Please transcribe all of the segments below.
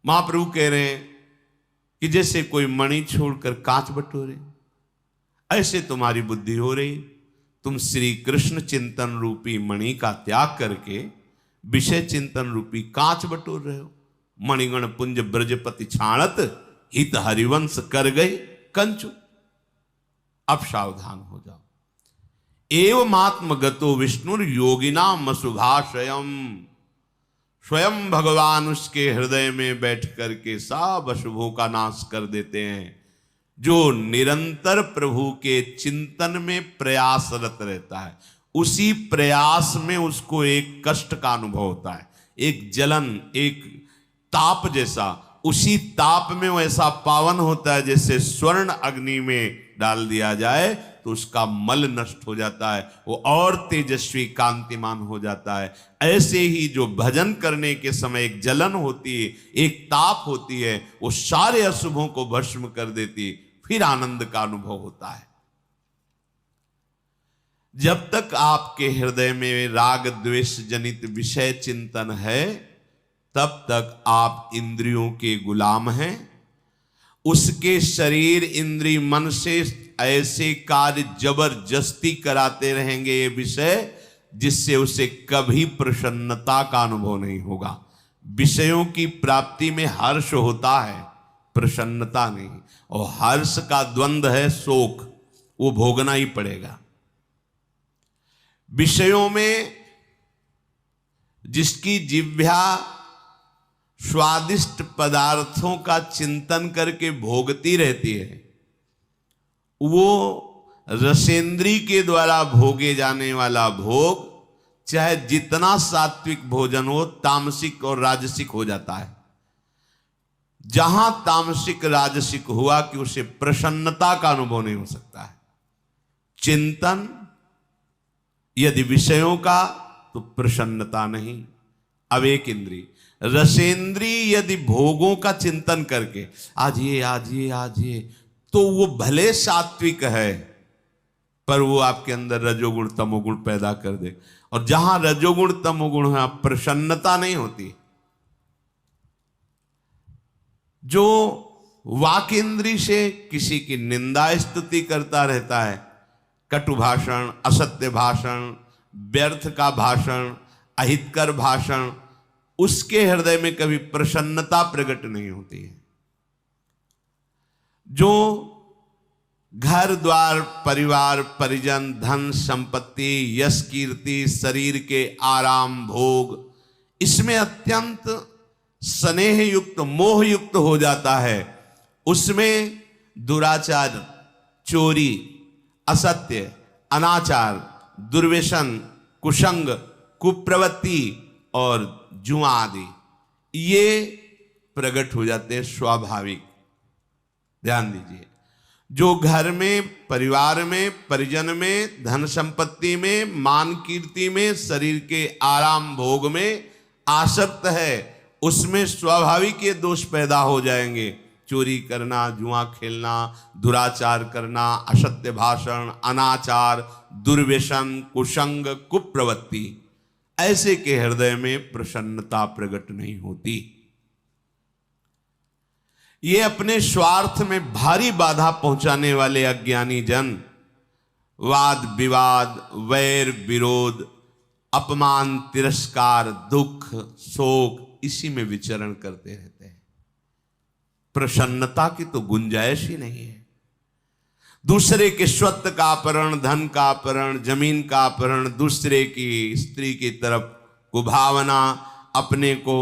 महाप्रभु कह रहे हैं कि जैसे कोई मणि छोड़कर कांच बटोरे, ऐसे तुम्हारी बुद्धि हो रही। तुम श्री कृष्ण चिंतन रूपी मणि का त्याग करके विषय चिंतन रूपी कांच बटोर रहे हो। मणिगण पुंज ब्रजपति छाणत, हित हरिवंश कर गए कंचु। अब सावधान हो जाओ। एवमात्म गतो विष्णु योगिनाम अशुभाशयम। स्वयं भगवान उसके हृदय में बैठ करके सब अशुभों का नाश कर देते हैं। जो निरंतर प्रभु के चिंतन में प्रयासरत रहता है, उसी प्रयास में उसको एक कष्ट का अनुभव होता है, एक जलन, एक ताप जैसा। उसी ताप में वो ऐसा पावन होता है जैसे स्वर्ण अग्नि में डाल दिया जाए तो उसका मल नष्ट हो जाता है, वो और तेजस्वी कांतिमान हो जाता है। ऐसे ही जो भजन करने के समय एक जलन होती है, एक ताप होती है, वो सारे अशुभों को भस्म कर देती, फिर आनंद का अनुभव होता है। जब तक आपके हृदय में राग द्वेष जनित विषय चिंतन है, तब तक आप इंद्रियों के गुलाम हैं। उसके शरीर इंद्रिय मन से ऐसे कार्य जबरदस्ती कराते रहेंगे ये विषय, जिससे उसे कभी प्रसन्नता का अनुभव नहीं होगा। विषयों की प्राप्ति में हर्ष होता है, प्रसन्नता नहीं। और हर्ष का द्वंद्व है शोक, वो भोगना ही पड़ेगा। विषयों में जिसकी जिह्वा स्वादिष्ट पदार्थों का चिंतन करके भोगती रहती है, वो रसेंद्री के द्वारा भोगे जाने वाला भोग चाहे जितना सात्विक भोजन हो, तामसिक और राजसिक हो जाता है। जहां तामसिक राजसिक हुआ कि उसे प्रसन्नता का अनुभव नहीं हो सकता है। चिंतन यदि विषयों का, तो प्रसन्नता नहीं। अब एक इंद्री रसेंद्री यदि भोगों का चिंतन करके आज ये आज ये आज ये, तो वो भले सात्विक है, पर वो आपके अंदर रजोगुण तमोगुण पैदा कर दे। और जहां रजोगुण तमोगुण है, प्रसन्नता नहीं होती। जो वाक इंद्री से किसी की निंदा स्तुति करता रहता है, कटु भाषण, असत्य भाषण, व्यर्थ का भाषण, अहितकर भाषण, उसके हृदय में कभी प्रसन्नता प्रकट नहीं होती है। जो घर द्वार परिवार परिजन धन संपत्ति यश कीर्ति शरीर के आराम भोग, इसमें अत्यंत स्नेह युक्त मोह युक्त हो जाता है, उसमें दुराचार, चोरी, असत्य, अनाचार, दुर्व्यसन, कुसंग, कुप्रवृत्ति और जुआ आदि ये प्रकट हो जाते हैं स्वाभाविक। ध्यान दीजिए, जो घर में परिवार में परिजन में धन संपत्ति में मान कीर्ति में शरीर के आराम भोग में आसक्त है, उसमें स्वाभाविक ये दोष पैदा हो जाएंगे। चोरी करना, जुआ खेलना, दुराचार करना, असत्य भाषण, अनाचार, दुर्व्यसन, कुसंग, कुप्रवृत्ति, ऐसे के हृदय में प्रसन्नता प्रकट नहीं होती। ये अपने स्वार्थ में भारी बाधा पहुंचाने वाले अज्ञानी जन वाद विवाद, वैर विरोध, अपमान, तिरस्कार, दुख, शोक, इसी में विचरण करते रहते हैं। प्रसन्नता की तो गुंजाइश ही नहीं है। दूसरे के स्वत्व का अपहरण, धन का अपहरण, जमीन का अपहरण, दूसरे की स्त्री की तरफ कुभावना, अपने को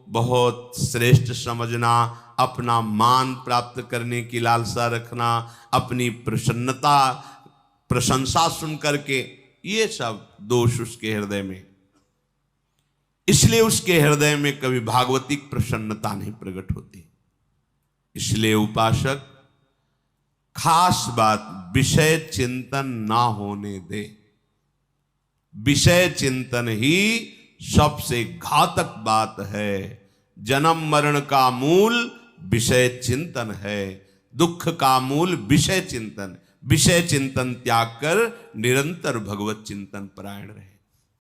बहुत श्रेष्ठ समझना, अपना मान प्राप्त करने की लालसा रखना, अपनी प्रसन्नता प्रशंसा सुन करके, ये सब दोष उसके हृदय में। इसलिए उसके हृदय में कभी भागवतिक प्रसन्नता नहीं प्रकट होती। इसलिए उपासक खास बात, विषय चिंतन ना होने दे। विषय चिंतन ही सबसे घातक बात है। जन्म मरण का मूल विषय चिंतन है, दुख का मूल विषय चिंतन। विषय चिंतन त्याग कर निरंतर भगवत चिंतन परायण रहे।